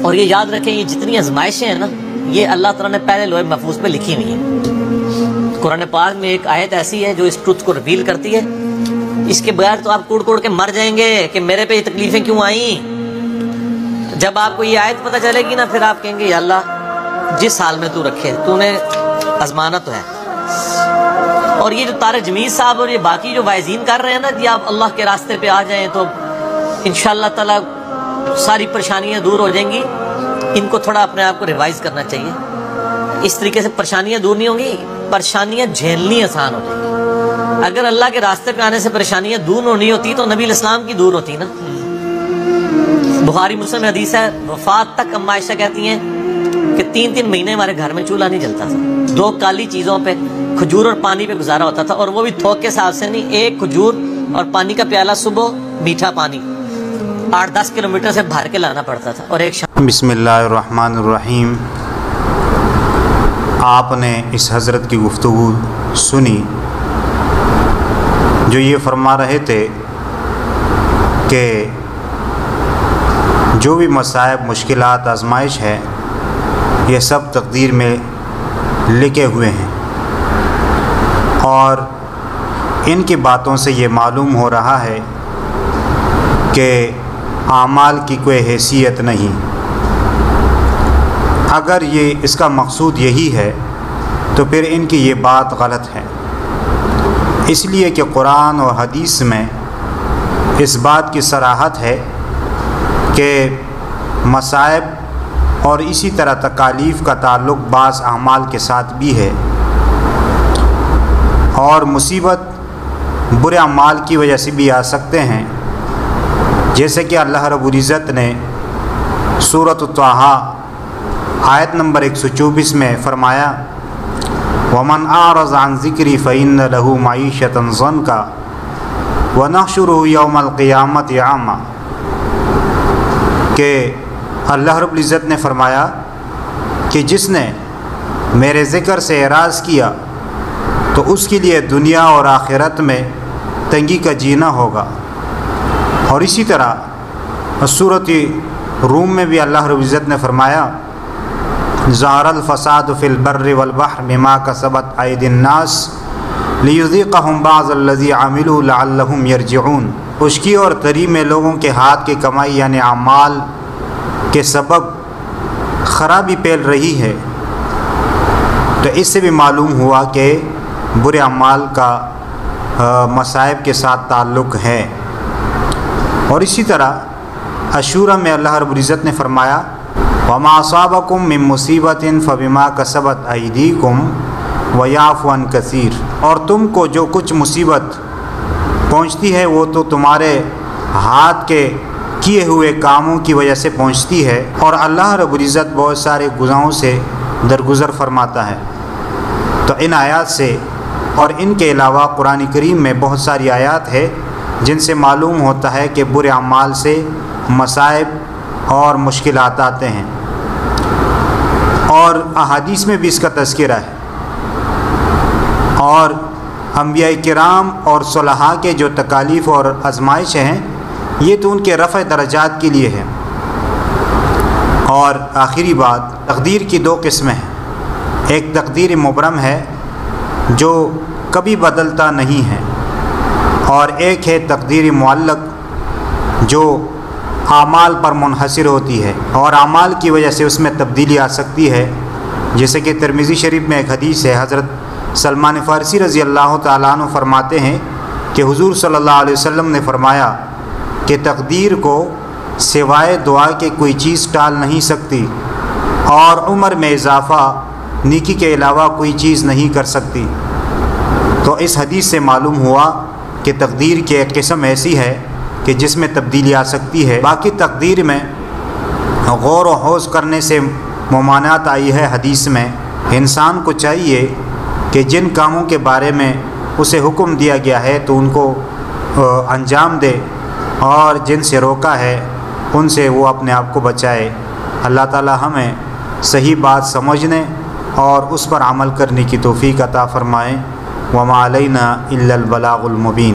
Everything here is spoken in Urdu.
اور یہ یاد رکھیں، یہ جتنی آزمائشیں ہیں نا، یہ اللہ تعالیٰ نے پہلے لوح محفوظ پہ لکھی ہوئی ہیں۔ قرآن پاک میں ایک آیت ایسی ہے جو اس ٹروتھ کو ریویل کرتی ہے، اس کے بغیر تو آپ کوڑ کوڑ کے مر جائیں گے کہ میرے پہ یہ تکلیفیں کیوں آئیں۔ جب آپ کو یہ آیت پتہ چلے گی نا، پھر آپ کہیں گے یا اللہ جس حال میں تو رکھے، تو نے آزمانا تو ہے۔ اور یہ جو طارق جمیل صاحب اور یہ باقی جو وائزین کر رہے ہیں نا کہ آپ اللہ کے راستے پہ آ جائیں، تو انشاءاللہ تعالیٰ ساری پریشانیاں دور ہو جائیں گی۔ ان کو تھوڑا اپنے آپ کو ریوائز کرنا چاہیے۔ اس طریقے سے پریشانیاں دور نہیں ہوں گی، پریشانیاں جھیلنی آسان ہو جائیں گی۔ اگر اللہ کے راستے پہ آنے سے پریشانیاں دور ہونی ہوتی تو نبی الاسلام کی دور ہوتی نا۔ بخاری مسلم میں حدیث ہے، وفات تک اما عائشہ کہتی ہیں کہ 3 مہینے ہمارے گھر میں چولہا نہیں جلتا تھا، 2 کالی چیزوں پہ، کھجور اور پانی پہ گزارا ہوتا تھا، اور وہ بھی تھوک کے حساب سے نہیں، 1 کھجور اور پانی کا پیالہ صبح، میٹھا پانی 8-10 کلومیٹر سے بھر کے لانا پڑتا تھا۔ اور ایک شام بسم اللہ الرحمن الرحیم۔ آپ نے اس حضرت کی گفتگو سنی جو یہ فرما رہے تھے کہ جو بھی مصائب، مشکلات، آزمائش ہے، یہ سب تقدیر میں لکھے ہوئے ہیں، اور ان کی باتوں سے یہ معلوم ہو رہا ہے کہ اعمال کی کوئی حیثیت نہیں۔ اگر یہ اس کا مقصود یہی ہے تو پھر ان کی یہ بات غلط ہے، اس لیے کہ قرآن اور حدیث میں اس بات کی صراحت ہے کہ مصائب اور اسی طرح تکالیف کا تعلق بعض اعمال کے ساتھ بھی ہے، اور مصیبت برے اعمال کی وجہ سے بھی آ سکتے ہیں، جیسے کہ اللہ رب العزت نے سورۃ طٰہٰ آیت نمبر 124 میں فرمایا، وَمَنْ أَعْرَضَ عَنْ ذِكْرِي فَإِنَّ لَهُ مَعِيشَةً ضَنْكًا وَنَحْشُرُهُ يَوْمَ الْقِيَامَةِ أَعْمَىٰ، کہ اللہ رب العزت نے فرمایا کہ جس نے میرے ذکر سے اعراض کیا تو اس کے لیے دنیا اور آخرت میں تنگی کا جینا ہوگا۔ اور اسی طرح سورۃ روم میں بھی اللہ رب العزت نے فرمایا، ظہر الفساد فی البر والبحر بما کسبت ایدی الناس لیذیقہم بعض الذی عملوا لعلہم یرجعون۔ خشکی اور تری میں لوگوں کے ہاتھ کی کمائی یعنی اعمال کے سبب خرابی پھیل رہی ہے، تو اس سے بھی معلوم ہوا کہ برے اعمال کا مصائب کے ساتھ تعلق ہے۔ اور اسی طرح عاشورہ میں اللہ رب العزت نے فرمایا، وَمَا أَصَابَكُم مِّن مُّصِيبَةٍ فَبِمَا كَسَبَتْ أَيْدِيكُمْ وَيَعْفُو عَن كَثِيرٍ، اور تم کو جو کچھ مصیبت پہنچتی ہے وہ تو تمہارے ہاتھ کے کیے ہوئے کاموں کی وجہ سے پہنچتی ہے، اور اللہ رب العزت بہت سارے گناہوں سے درگزر فرماتا ہے۔ تو ان آیات سے اور ان کے علاوہ قرآن کریم میں بہت ساری آیات ہے جن سے معلوم ہوتا ہے کہ برے اعمال سے مصائب اور مشکلات آتے ہیں، اور احادیث میں بھی اس کا تذکرہ ہے، اور انبیاء کرام اور صلحاء کے جو تکالیف اور آزمائش ہیں یہ تو ان کے رفع درجات کے لیے ہے۔ اور آخری بات، تقدیر کی 2 قسمیں ہیں، ایک تقدیر مبرم ہے جو کبھی بدلتا نہیں ہے، اور ایک ہے تقدیر معلق جو اعمال پر منحصر ہوتی ہے، اور اعمال کی وجہ سے اس میں تبدیلی آ سکتی ہے، جیسے کہ ترمذی شریف میں ایک حدیث ہے، حضرت سلمان فارسی رضی اللہ تعالیٰ عنہ فرماتے ہیں کہ حضور صلی اللہ علیہ وسلم نے فرمایا کہ تقدیر کو سوائے دعا کے کوئی چیز ٹال نہیں سکتی، اور عمر میں اضافہ نیکی کے علاوہ کوئی چیز نہیں کر سکتی۔ تو اس حدیث سے معلوم ہوا کہ تقدیر کی ایک قسم ایسی ہے کہ جس میں تبدیلی آ سکتی ہے، باقی تقدیر میں غور و خوض کرنے سے ممانعت آئی ہے حدیث میں۔ انسان کو چاہیے کہ جن کاموں کے بارے میں اسے حکم دیا گیا ہے تو ان کو انجام دے، اور جن سے روکا ہے ان سے وہ اپنے آپ کو بچائے۔ اللہ تعالی ہمیں صحیح بات سمجھنے اور اس پر عمل کرنے کی توفیق عطا فرمائیں۔ وما علینا الا البلاغ المبین۔